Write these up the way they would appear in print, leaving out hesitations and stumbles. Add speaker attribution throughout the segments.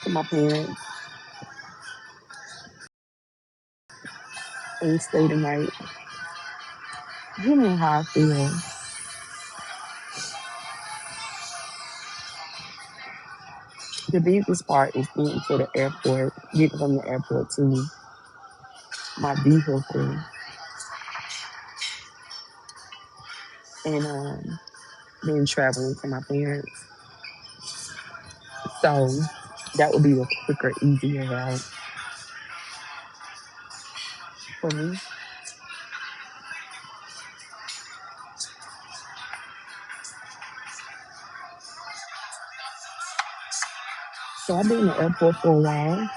Speaker 1: to my parents and stay the night. You know how I feel. The biggest part is getting to the airport, getting from the airport to my vehicle, and then traveling to my parents. So that would be a quicker, easier route for me. So I've been in the airport for a while.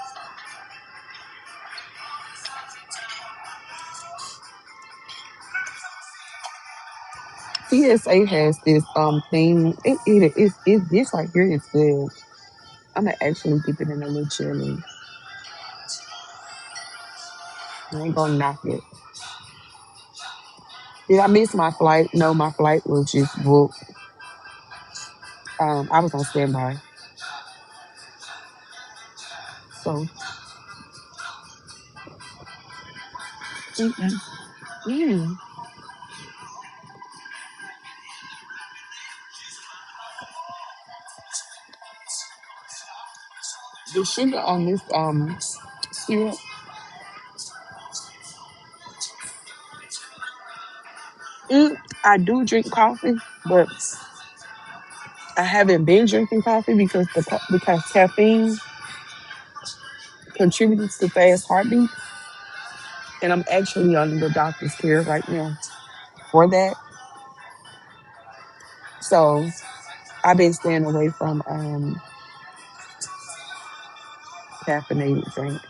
Speaker 1: TSA has this thing. It this right here is good. I'm gonna actually keep it in a little chilly. I ain't gonna knock it. Did I miss my flight? No, my flight was just booked. I was on standby. So mm-mm. Mm. The sugar on this syrup. I do drink coffee, but I haven't been drinking coffee because caffeine contributes to fast heartbeat, and I'm actually under the doctor's care right now for that. So I've been staying away from caffeinated drinks.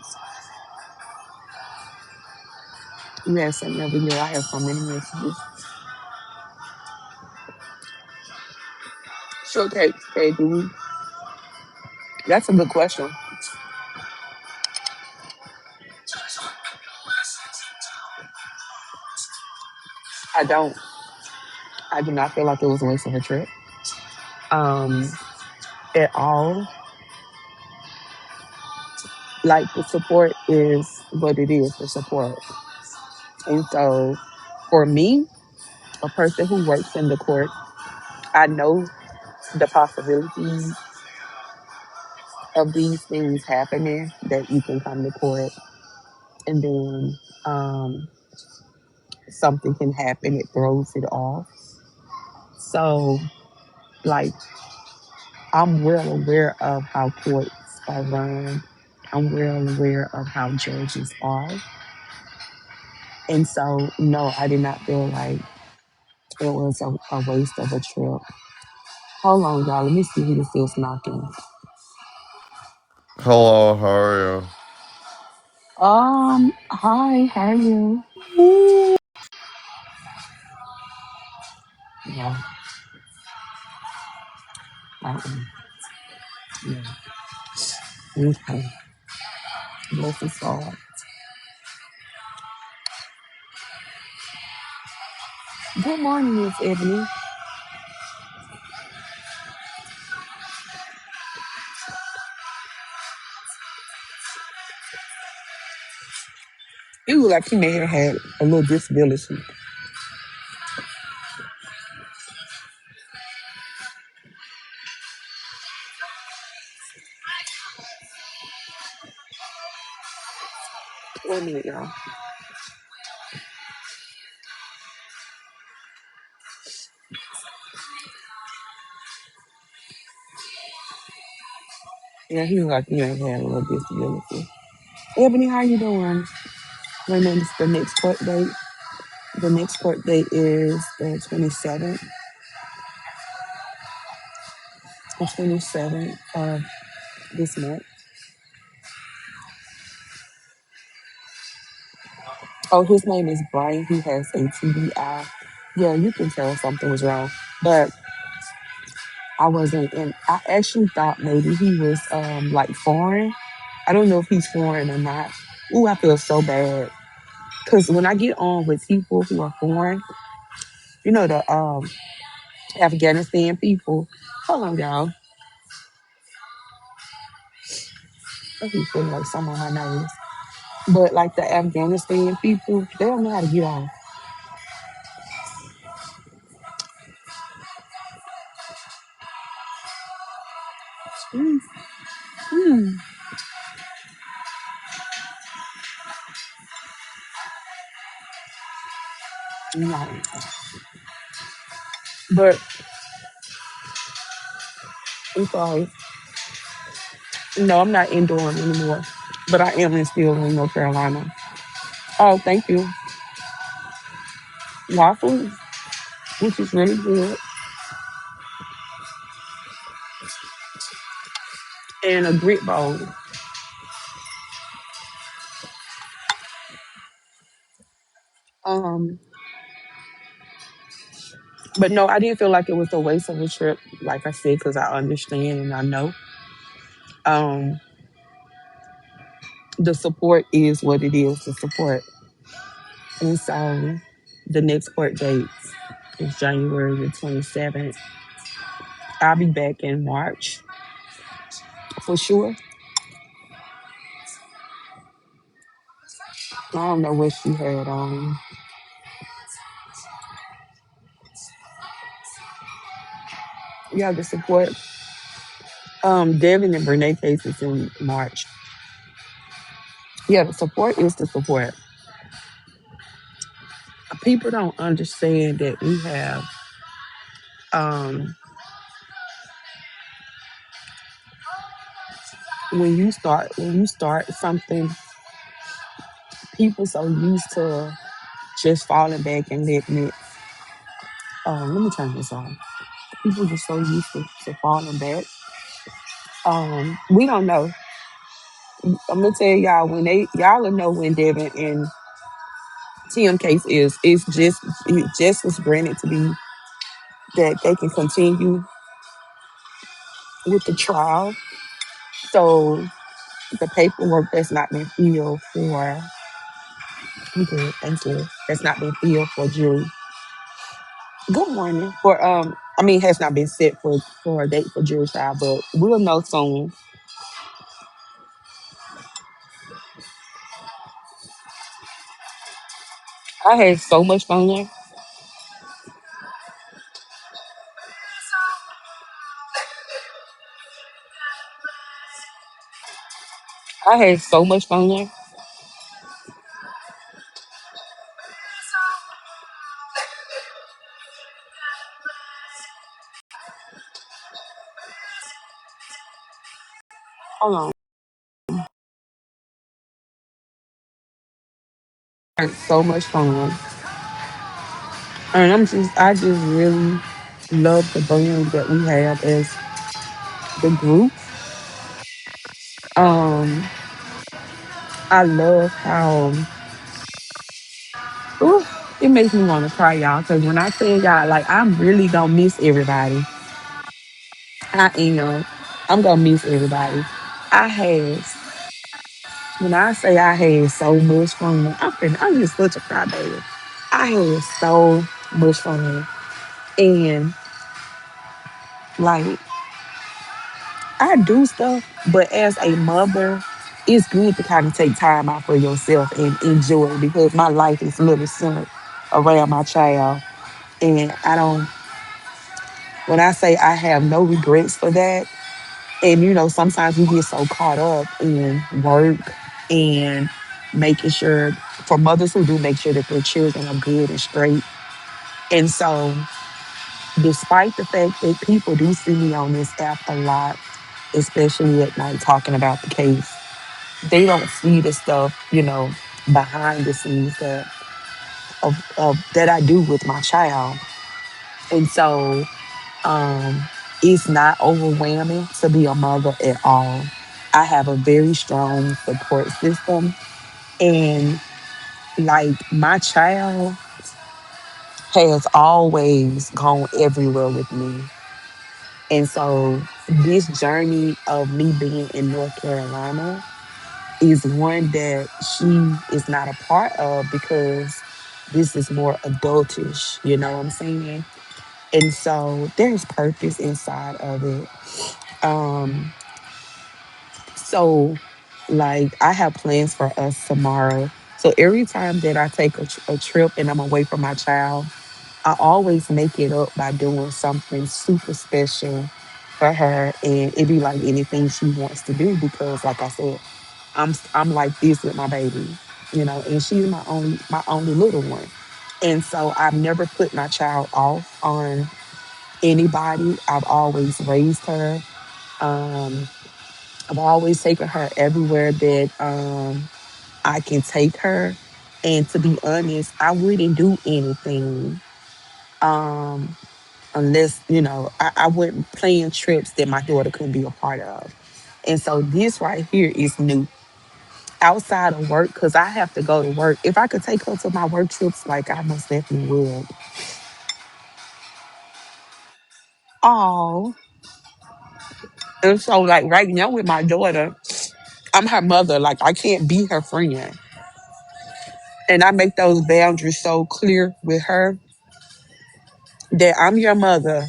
Speaker 1: You have something over here. I have so many messages. Shortcake, baby. That's a good question. I don't. I do not feel like it was a waste of a trip. Um, at all. Like the support is what it is. The support, and so for me, a person who works in the court, I know the possibilities of these things happening. That you can come to court, and then um, something can happen. It throws it off. So, like, I'm well aware of how courts are run. I'm well aware of how judges are. And so, no, I did not feel like it was a waste of a trip. Hold on, y'all. Let me see who this is knocking.
Speaker 2: Hello, how are
Speaker 1: Hi, how are you?
Speaker 2: you?
Speaker 1: Yeah, um, yeah. Okay. Bless his heart. Good morning, Miss Ebony. You look like you may have had a little disability. Wait a minute, y'all. Yeah, he look like you may have had a little disability. Ebony, how you doing? When is the next court date? The next court date is the 27th. The 27th of this month. Oh, his name is Brian. He has a TBI. Yeah, you can tell something was wrong. But I wasn't in. I actually thought maybe he was like foreign. I don't know if he's foreign or not. Ooh, I feel so bad. Because when I get on with people who are foreign, the Afghanistan people. Hold on, y'all. I keep feeling like some on my nerves. But like the Afghanistan people, they don't know how to get off. Mm, mm, no. But I'm sorry. No, I'm not in Durham anymore. But I am in still in North Carolina. Oh, thank you. Waffles, which is really good, and a grit bowl. Um, but no, I didn't feel like it was a waste of a trip. Like I said, because I understand and I know. Um, the support is what it is. The support, and so the next court date is January the 27th. I'll be back in March for sure. I don't know what she had on. Yeah, the support. Devin and Brene case is in March. Yeah, the support is the support. People don't understand that we have um when you start something, people so used to just falling back and letting it let me turn this on. People just so used to falling back. We don't know. I'm gonna tell y'all when they y'all will know when Devin and Tim case is. It just was granted to be that they can continue with the trial. So the paperwork that's not been filled for okay, thank you. That's not been filled for jury. Good morning. For I mean has not been set for a date for jury trial, but we'll know soon. I had so much fun. I had so much fun. Hold on. I had so much fun. And I just really love the band that we have as the group. Um, I love how ooh, it makes me want to cry, y'all. Because when I tell y'all, like, I'm really gonna miss everybody. I am. I'm gonna miss everybody. I had when I say I had so much fun, I'm just such a crybaby. I had so much fun, and like I do stuff, but as a mother, it's good to kind of take time out for yourself and enjoy it because my life is literally centered around my child. And I don't, when I say I have no regrets for that, and sometimes we get so caught up in work and making sure, for mothers who do make sure that their children are good and straight. And so, despite the fact that people do see me on this app a lot, especially at night talking about the case, they don't see the stuff, behind the scenes that I do with my child. And so it's not overwhelming to be a mother at all. I have a very strong support system. And like my child has always gone everywhere with me. And so this journey of me being in North Carolina is one that she is not a part of because this is more adultish, you know what I'm saying? And so there's purpose inside of it. Um, so Like I have plans for us tomorrow. So every time that I take a trip and I'm away from my child, I always make it up by doing something super special for her, and it be like anything she wants to do because, like I said, I'm like this with my baby, and she's my only little one, and so I've never put my child off on anybody. I've always raised her. Um, I've always taken her everywhere that I can take her, and to be honest, I wouldn't do anything. Um, Unless I wouldn't plan trips that my daughter couldn't be a part of. And so this right here is new outside of work because I have to go to work. If I could take her to my work trips, like I most definitely would. Oh, and so like right now with my daughter, I'm her mother. Like I can't be her friend, and I make those boundaries so clear with her that I'm your mother,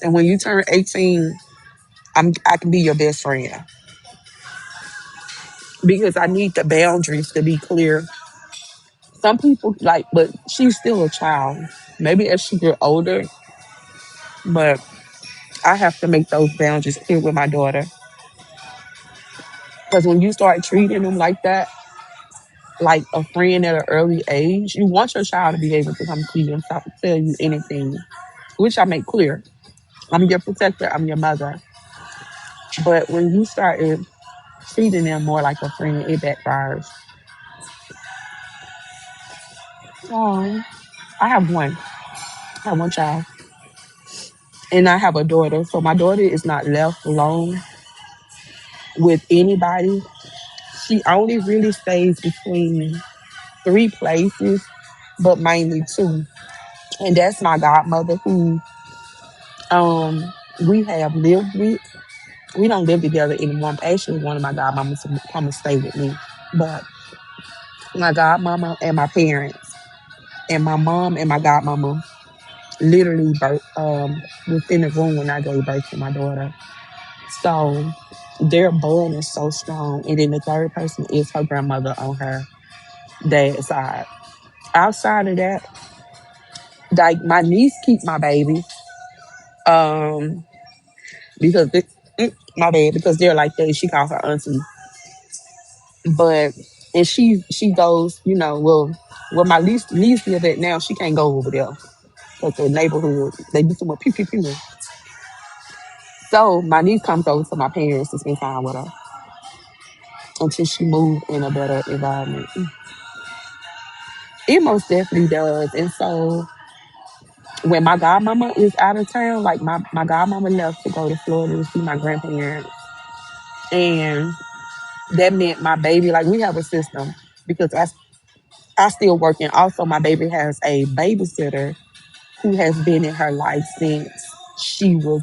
Speaker 1: and when you turn 18, I can be your best friend because I need the boundaries to be clear. Some people like, but she's still a child. Maybe as she get older, but I have to make those boundaries clear with my daughter. Because when you start treating them like that, like a friend at an early age, you want your child to be able to come to you and tell you anything, which I make clear. I'm your protector. I'm your mother. But when you start treating them more like a friend, it backfires. Oh, I have one. I have one child, and I have a daughter. So my daughter is not left alone with anybody. She only really stays between three places, but mainly two. And that's my godmother who um we have lived with. We don't live together anymore. Actually, one of my godmamas to come and stay with me. But my godmama and my parents and my mom and my godmama literally within the room when I gave birth to my daughter. So their bond is so strong. And then the third person is her grandmother on her dad's side. Outside of that, like my niece keep my baby, um, because my bad, because they're like that. She calls her auntie, but and she goes, well, my niece live at now. She can't go over there because the neighborhood they do so much pew pew pew. So my niece comes over to my parents to spend time with her until she moved in a better environment. It most definitely does, and so when my godmama is out of town, like my godmama left to go to Florida to see my grandparents. And that meant my baby, like we have a system because I still work. And also my baby has a babysitter who has been in her life since she was,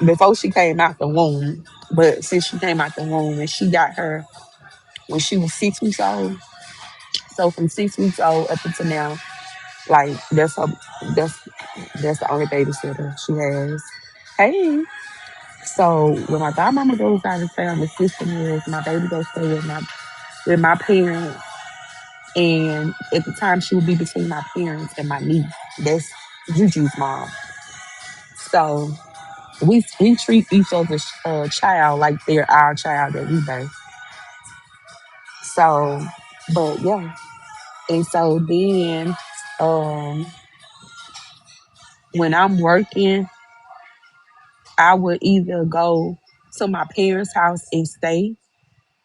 Speaker 1: before she came out the womb. But since she came out the womb and she got her when she was 6 weeks old. So from 6 weeks old up until now, like that's that's the only babysitter she has. Hey. So when my godmama goes out of town, the system is my baby goes stay with my parents, and at the time she would be between my parents and my niece. That's Juju's mom. So we treat each other's child like they're our child that we birth. So, but yeah, and so then um, when I'm working, I would either go to my parents' house and stay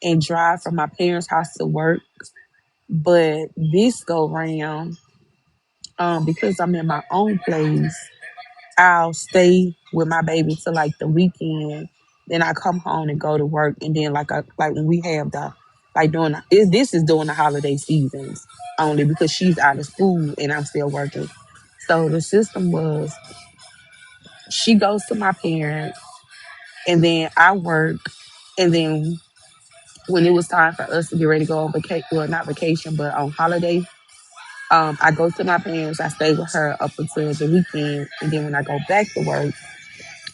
Speaker 1: and drive from my parents' house to work. But this go round, because I'm in my own place, I'll stay with my baby till like the weekend. Then I come home and go to work, and then like when we have the like during this is during the holiday seasons only because she's out of school and I'm still working. So the system was she goes to my parents, and then I work, and then when it was time for us to get ready to go on vacation, well not vacation but on holiday, I go to my parents. I stay with her up until the weekend, and then when I go back to work,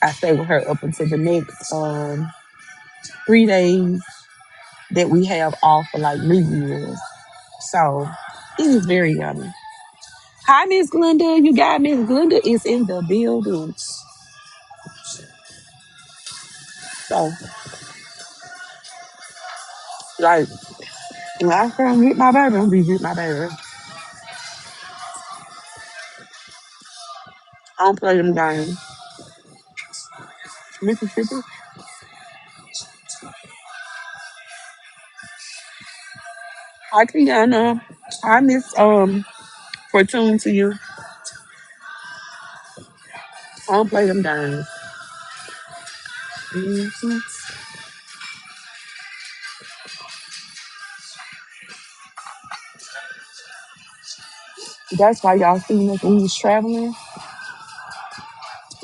Speaker 1: I stay with her up until the next 3 days. that we have off for like New Year's. So it is very yummy. Hi, Miss Glenda. You got Miss Glenda is in the building. So, like, when I come get my baby, I'm be with my baby. I don't play them games. Mississippi. Hi, Kiana. Hi, Miss Fortune to you. I don't play them games. Hmm. That's why y'all seen us when we was traveling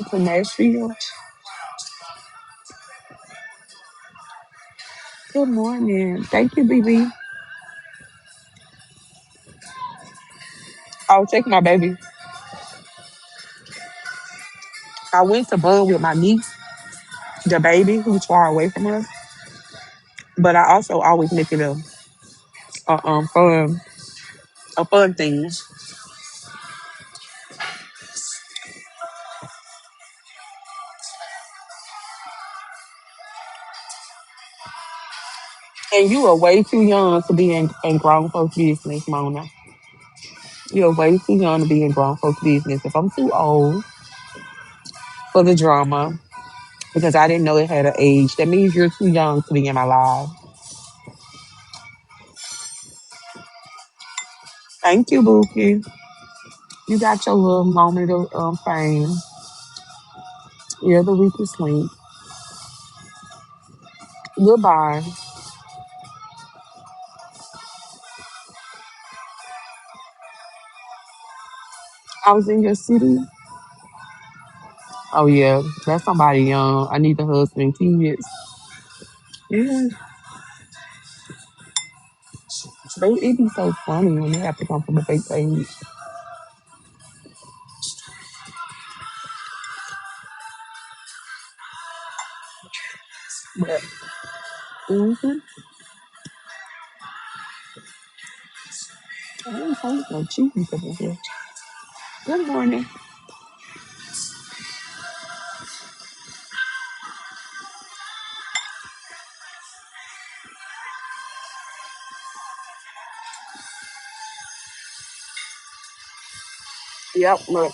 Speaker 1: to Nashville. Good morning. Thank you, BB. I'll take my baby. I went to Bud with my niece, the baby who's far away from us, but I also always make it fun a fun thing. And you are way too young to be in grown folks' business, Mona. You're way too young to be in grown folks' business. If I'm too old for the drama, because I didn't know it had an age, that means you're too young to be in my life. Thank you, Bookie. You got your little moment of fame. You're the weakest link. Goodbye. I was in your city. Oh yeah, that's somebody young. I need the husband, kids. Yeah, it be so funny when they have to come from a fake page. But mm-hmm. I ain't talking no cheese over here. Good morning. Yep, look,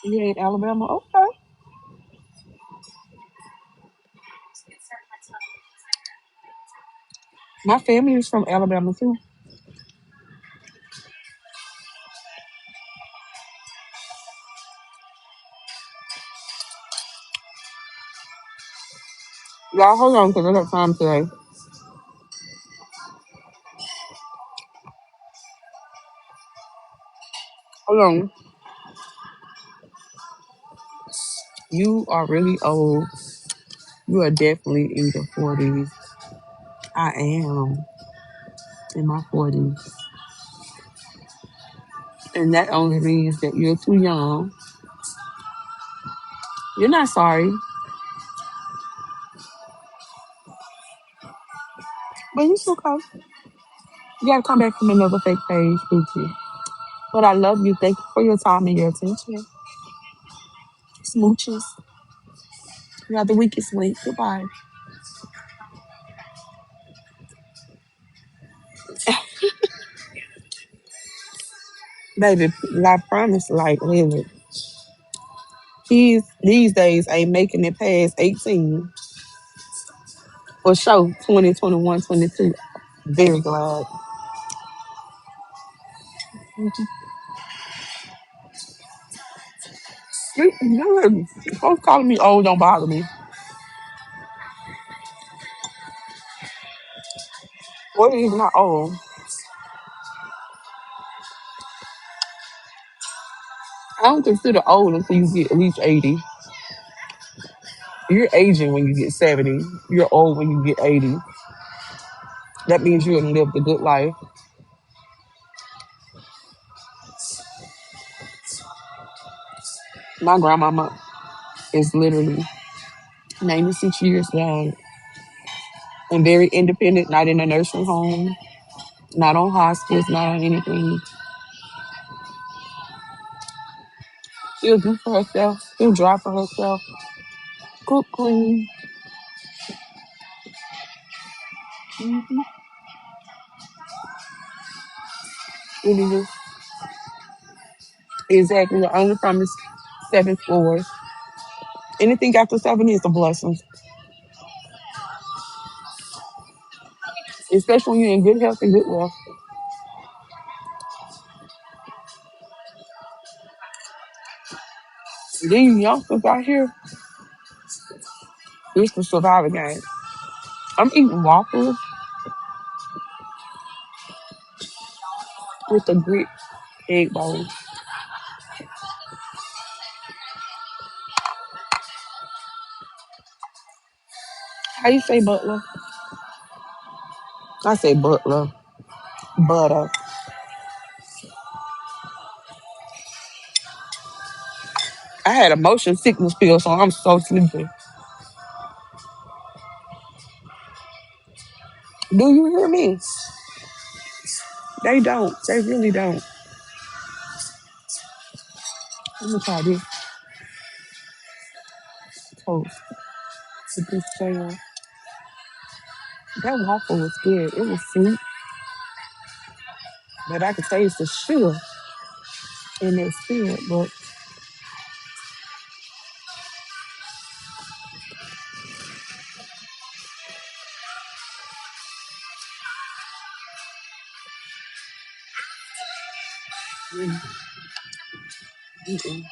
Speaker 1: you in Alabama? Okay. My family is from Alabama too. Y'all hold on because I got time today. Hold on. You are really old. You are definitely in your 40s. I am in my 40s. And that only means that you're too young. You're not sorry, but it's okay. You gotta come back from another fake page, Pookie. But I love you. Thank you for your time and your attention. Smooches. You have the weakest link. Goodbye. Baby, I promise, like, really, kids these days ain't making it past 18. For sure, 2021, 22. Very glad. Folks calling me old don't bother me. What is not old? I don't consider old until you get at least 80. You're aging when you get 70. You're old when you get 80. That means you have lived a good life. My grandmama is literally 96 years young and very independent, not in a nursing home, not on hospice, not on anything. She'll do for herself. She'll drive for herself. Cook, clean. Mm-hmm. Anywho, exactly. The only promise, seven floors. Anything after seven is a blessing, especially when you're in good health and good wealth. These youngsters out here, it's the survivor game. I'm eating waffles with a grit egg bowl. How you say butler? I say butler. Butter. I had a motion sickness pill, so I'm so sleepy. Do you hear me? They don't. They really don't. Let me try this toast with this jam. That waffle was good. It was sweet, but I could taste the sugar in that spirit. But mm, mm-mm.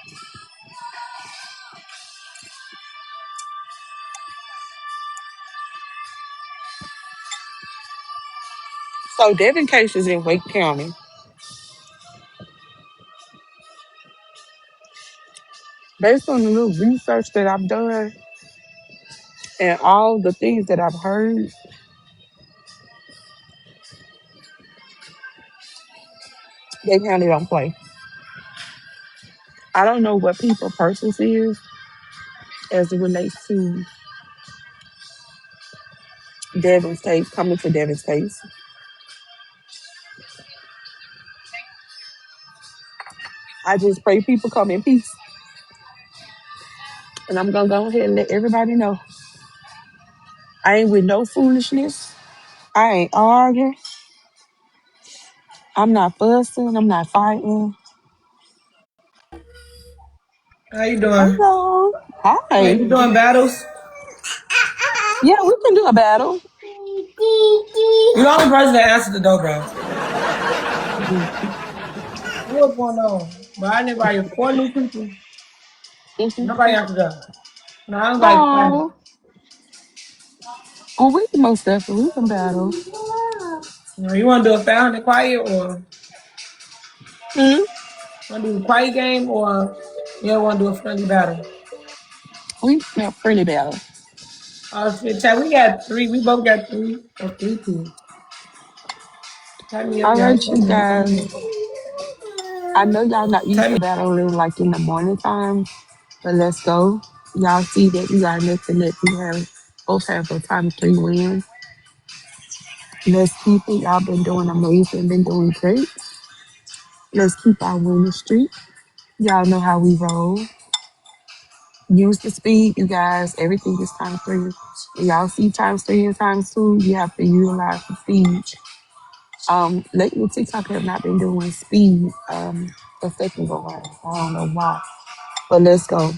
Speaker 1: So Devin Case is in Wake County. Based on the little research that I've done and all the things that I've heard, they county don't play. I don't know what people purpose is as it relates to Devin State, coming to Devin State. I just pray people come in peace. And I'm gonna go ahead and let everybody know. I ain't with no foolishness. I ain't arguing. I'm not fussing. I'm not fighting.
Speaker 3: How you doing?
Speaker 1: Hello. Hi.
Speaker 3: Hey, you doing battles?
Speaker 1: Yeah, we can do a battle.
Speaker 3: You the only person that answered the door, bro.
Speaker 1: Mhm.
Speaker 3: What's going on? But I invited four new people. Nobody answered that. No, I invited five.
Speaker 1: Oh, well, we can most definitely we can battle.
Speaker 3: You want to do a found and quiet, or
Speaker 1: Hmm?
Speaker 3: want to do a quiet game, or you want to do a friendly battle?
Speaker 1: We can have friendly battle.
Speaker 3: Shit, chat. We got three. We both got three or three teams. Type me up,
Speaker 1: All
Speaker 3: y'all.
Speaker 1: right, you guys. I know y'all not used
Speaker 3: Type
Speaker 1: to
Speaker 3: me.
Speaker 1: battling like in the morning time, but let's go. Y'all see that we got nothing that we have both have a time three win. Let's keep it. Y'all been doing amazing, been doing great. Let's keep our winning streak. Y'all know how we roll. Use the speed, you guys. Everything is time three. When y'all see times three and times two, you have to utilize the speed. Lately TikTok have not been doing speed a second go around. I don't know why. But let's go.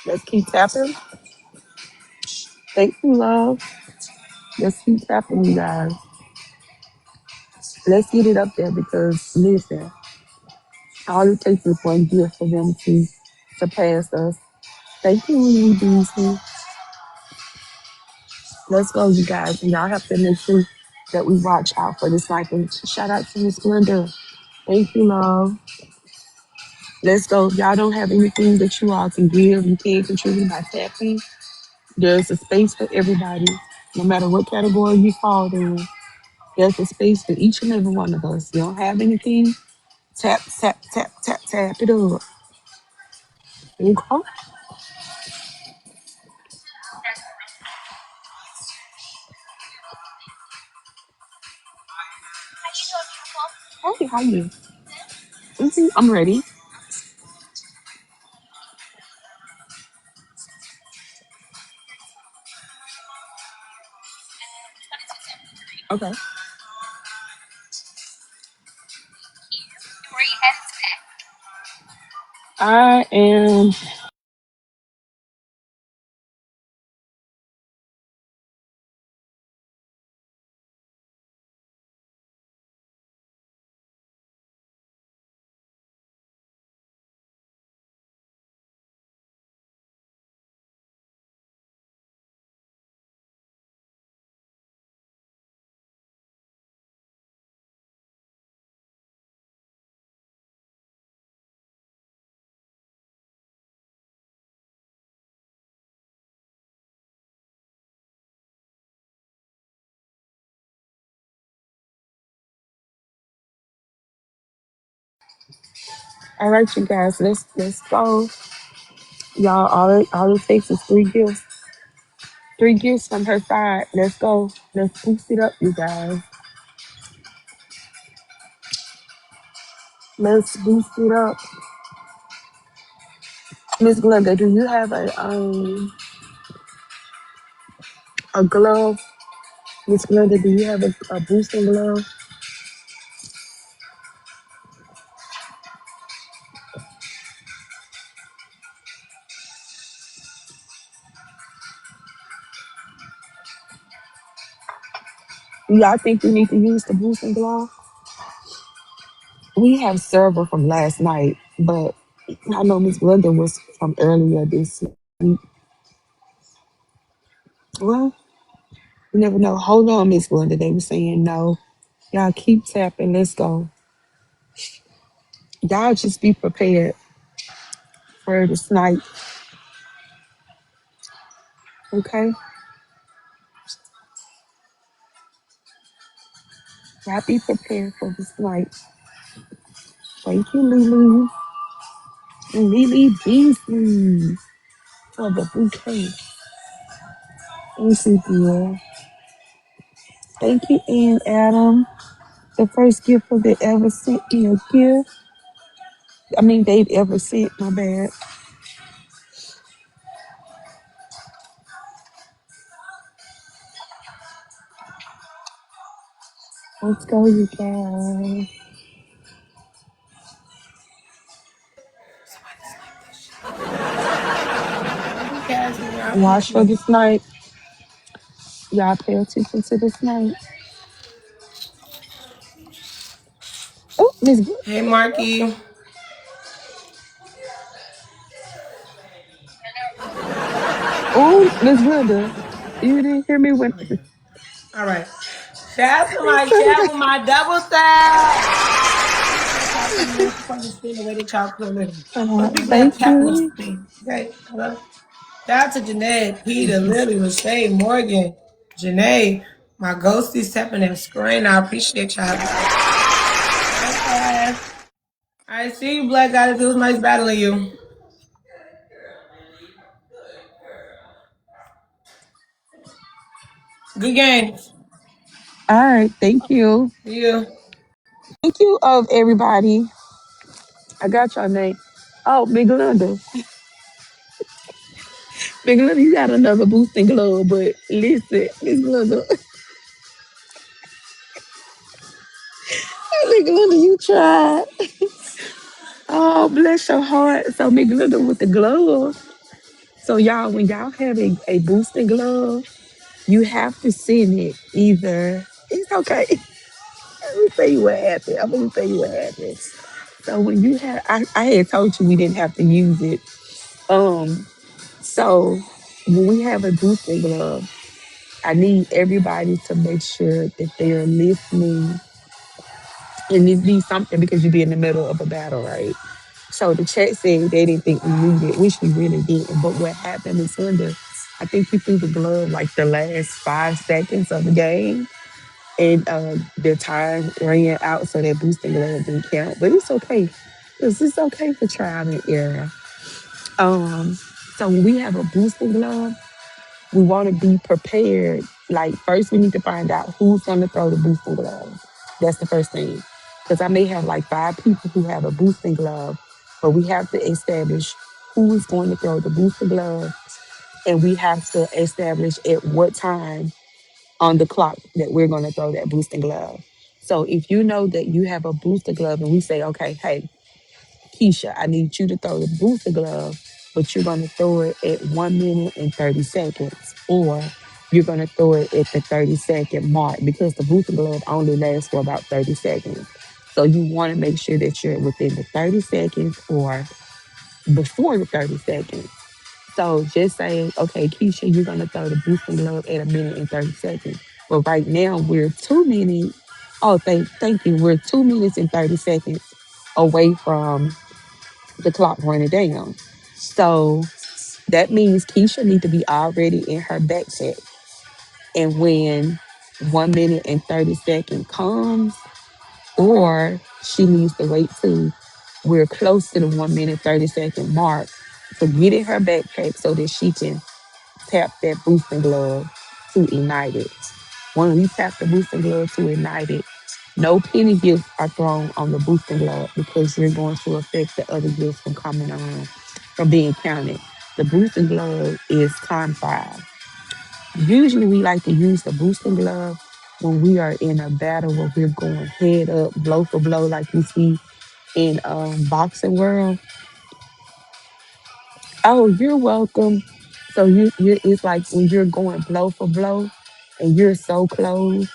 Speaker 1: Let's keep tapping. Thank you, love. Let's keep tapping, you guys. Let's get it up there because listen, all it takes is one year for them to surpass us. Thank you, Lily Beasley. Let's go, you guys. And y'all have to make sure that we watch out for this life. And shout out to Miss Glenda. Thank you, love. Let's go. If y'all don't have anything that you all can give, you can contribute by tapping. There's a space for everybody, no matter what category you fall in. There's a space for each and every one of us. You don't have anything? Tap, tap, tap, tap, tap it up. Okay. Hey, how you? I'm ready. Okay. I am. All right, you guys. Let's go. Y'all, all it takes is three gifts. Three gifts from her side. Let's go. Let's boost it up, you guys. Let's boost it up. Miss Glenda, do you have a glove? Miss Glenda, do you have a boosting glove? Yeah, I think you need to use the boosting glove. We have several from last night, but I know Miss Glenda was from earlier this week. Well, you never know. Hold on, Miss Glenda. They were saying no. Y'all keep tapping. Let's go. Y'all just be prepared for this night, okay? Y'all be prepared for this night. Thank you, Lily. And Lily Beasley for the bouquet. Thank you, dear. Thank you, Ann Adam. The first gift of they ever sent me a gift. I mean, they've ever sent, my bad. Let's go, you guys.
Speaker 3: Hey, Cassie, I
Speaker 1: Watch for
Speaker 3: appreciate it.
Speaker 1: this night. Y'all pay attention to this night. Oh, Miss Glenda.
Speaker 3: Hey, Marky.
Speaker 1: Oh, Miss Glenda. You didn't hear me when
Speaker 3: All right. Shout out to
Speaker 1: I
Speaker 3: my
Speaker 1: said
Speaker 3: chat
Speaker 1: that.
Speaker 3: with my double step. Appreciate y'all so much for the spin the way that y'all could live. For the people that
Speaker 1: Thank
Speaker 3: tap with
Speaker 1: you.
Speaker 3: me. Okay. Hello. Shout out to Janae, Peter, Lily, Lachey, Morgan, Janae, my ghosties tapping that screen. I appreciate y'all. Have a great night. Bye, class. I see you, Black Goddess. It was nice battling you. Good games.
Speaker 1: All right, thank you.
Speaker 3: See you.
Speaker 1: Thank you of everybody. I got your name. Oh, Big Linda. Big Linda, you got another boosting glove, but listen, Miss Linda. Big Linda, you tried. Oh, bless your heart. So Big Linda with the glove. So y'all, when y'all have a boosting glove, you have to send it either. It's okay. Let me tell you what happened. I'm gonna tell you what happened. So when you had, I had told you we didn't have to use it. Um, so when we have a boosting glove, I need everybody to make sure that they are listening. And it needs something because you be in the middle of a battle, right? So the chat said they didn't think we needed it, which we really didn't. But what happened is under, I think we threw the glove like the last 5 seconds of the game. and their time ran out, so that boosting glove didn't count. But it's okay, because it's okay for trial and error. Um, so when we have a boosting glove, we want to be prepared. Like first, we need to find out who's going to throw the boosting glove. That's the first thing, because I may have like 5 people who have a boosting glove, but we have to establish who is going to throw the boosting glove, and we have to establish at what time on the clock that we're going to throw that booster glove. So if you know that you have a booster glove and we say, okay, hey, Keisha, I need you to throw the booster glove, but you're going to throw it at 1 minute and 30 seconds, or you're going to throw it at the 30-second mark because the booster glove only lasts for about 30 seconds. So you want to make sure that you're within the 30 seconds or before the 30 seconds. So just saying, okay, Keisha, you're gonna throw the boosting glove at 1 minute and 30 seconds. But right now we're 2 minutes. Oh, thank you. We're 2 minutes and 30 seconds away from the clock running down. So that means Keisha need to be already in her backpack. And when 1 minute and 30 seconds comes, or she needs to wait till we're close to the 1 minute 30 second mark to get in her backpack so that she can tap that boosting glove to ignite it. When we tap the boosting glove to ignite it, no penny gifts are thrown on the boosting glove because you're going to affect the other gifts from coming on, from being counted. The boosting glove is time 5. Usually we like to use the boosting glove when we are in a battle where we're going head up, blow for blow, like we see in boxing world. Oh, you're welcome. So you it's like when you're going blow for blow and you're so close,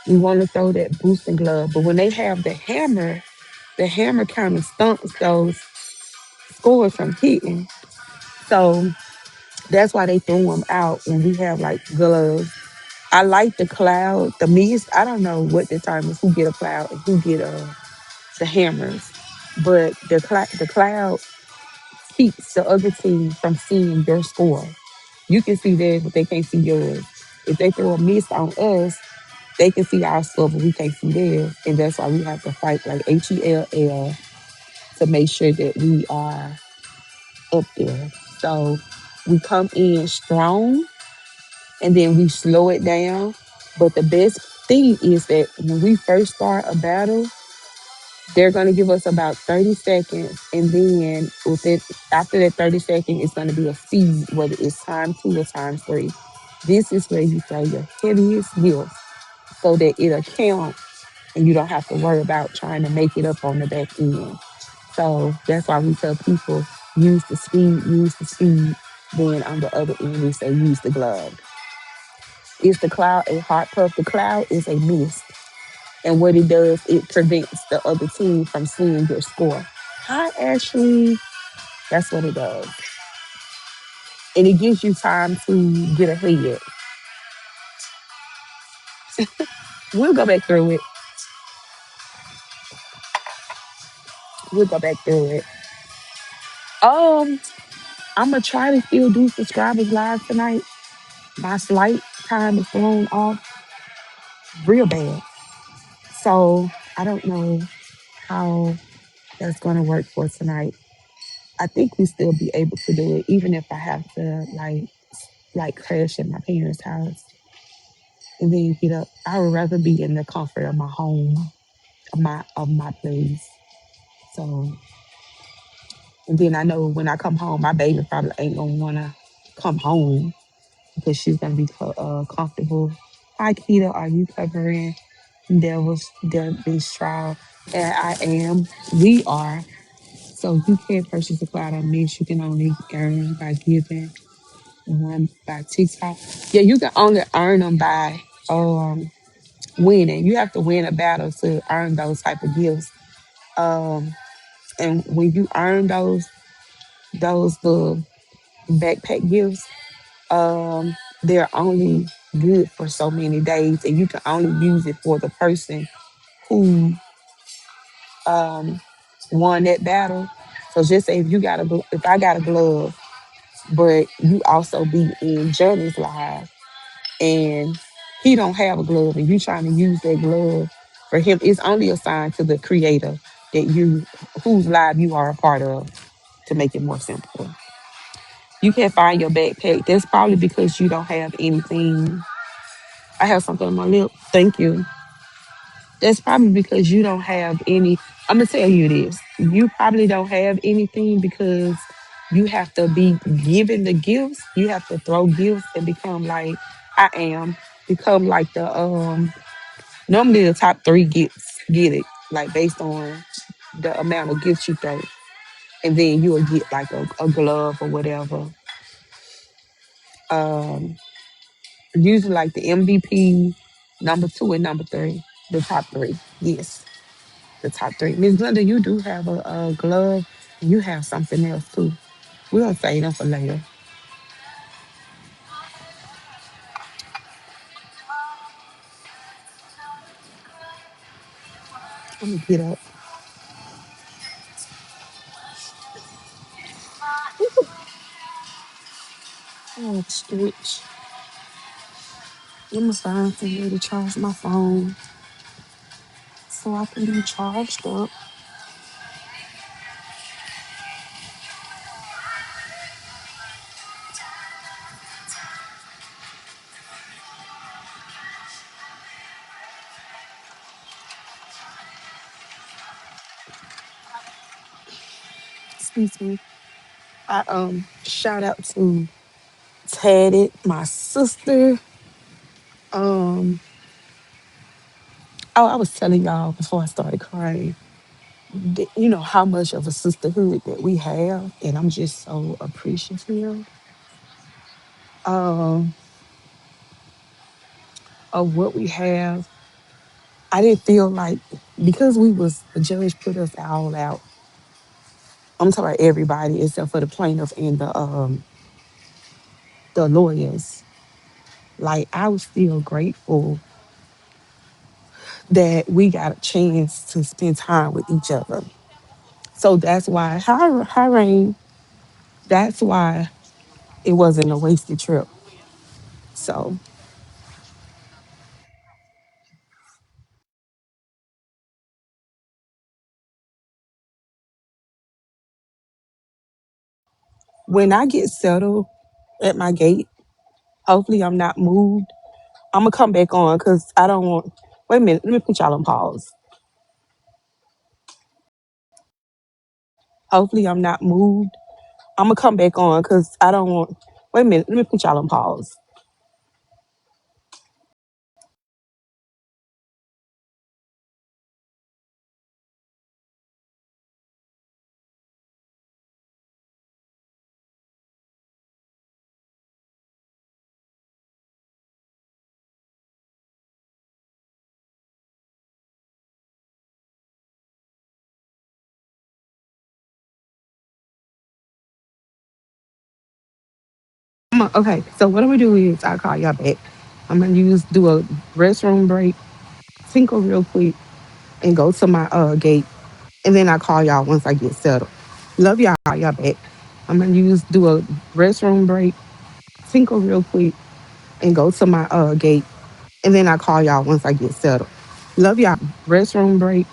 Speaker 1: we want to throw that boosting glove. But when they have the hammer kind of stunts those scores from hitting. So that's why they throw them out when we have like gloves. I like the cloud, the mist. I don't know what determines who get a cloud and who get the hammers, but the cloud keeps the other team from seeing their score. You can see theirs, but they can't see yours. If they throw a miss on us, they can see our score, but we can't see theirs. And that's why we have to fight like HELL to make sure that we are up there. So we come in strong and then we slow it down. But the best thing is that when we first start a battle, they're going to give us about 30 seconds. And then within, after that 30 seconds, it's going to be a speed, whether it's time 2 or time 3. This is where you throw your heaviest gift so that it'll count and you don't have to worry about trying to make it up on the back end. So that's why we tell people use the speed, use the speed. Then on the other end, we say use the glove. Is the cloud a hot puff? The cloud is a mist. And what it does, it prevents the other team from seeing your score. Hi, Ashley. That's what it does. And it gives you time to get ahead. We'll go back through it. We'll go back through it. Um, I'm gonna try to still do subscribers live tonight. My flight time is thrown off real bad. So I don't know how that's gonna work for tonight. I think we still be able to do it, even if I have to like crash at my parents' house and then get up. I would rather be in the comfort of my home, of my place. So and then I know when I come home, my baby probably ain't gonna wanna come home because she's gonna be comfortable. Hi, Keita, are you covering this trial? And I am. We are. So you can't purchase a cloud on Mix. You can only earn by giving one by TikTok. Yeah, you can only earn them by winning. You have to win a battle to earn those type of gifts. Um, and when you earn those the backpack gifts, they're only good for so many days, and you can only use it for the person who um won that battle. So just say if if I got a glove, but you also be in Journey's live, and He don't have a glove and you trying to use that glove for him. It's only assigned to the creator that you whose live you are a part of to make it more simple. You can't find your backpack. That's probably because you don't have anything. I have something on my lip. Thank you. That's probably because you don't have any. I'm gonna tell you this. You probably don't have anything because you have to be given the gifts. You have to throw gifts and become like I am. Become like the normally the top three get it. Like based on the amount of gifts you throw. And then you will get like a glove or whatever. Um Usually like the MVP, number two and number three. The top three. Yes. The top three. Miss Glenda, you do have a glove and you have something else too. We'll save them for later. Let me get up. Oh, stretch. Let me find some way to charge my phone so I can be charged up. Excuse me. I shout out to Tadded, my sister. Um oh, I was telling y'all before I started crying, you know how much of a sisterhood that we have, and I'm just so appreciative um, of what we have. I didn't feel like because we was the judge put us all out. I'm talking about everybody except for the plaintiff and the lawyers. Like I was still grateful that we got a chance to spend time with each other. So that's why, hi Rain. That's why it wasn't a wasted trip. So when I get settled at my gate, hopefully I'm not moved. I'm gonna come back on because I don't want. Wait a minute, let me put y'all on pause. Hopefully I'm not moved. I'm gonna come back on because I don't want. Wait a minute, let me put y'all on pause. Okay, so what I'm gonna do is I'll call y'all back. I'm gonna do a restroom break, tinkle real quick, and go to my gate, and then I'll call y'all once I get settled. Love y'all. Y'all back. I'm gonna do a restroom break, tinkle real quick, and go to my gate, and then I'll call y'all once I get settled. Love y'all. Restroom break,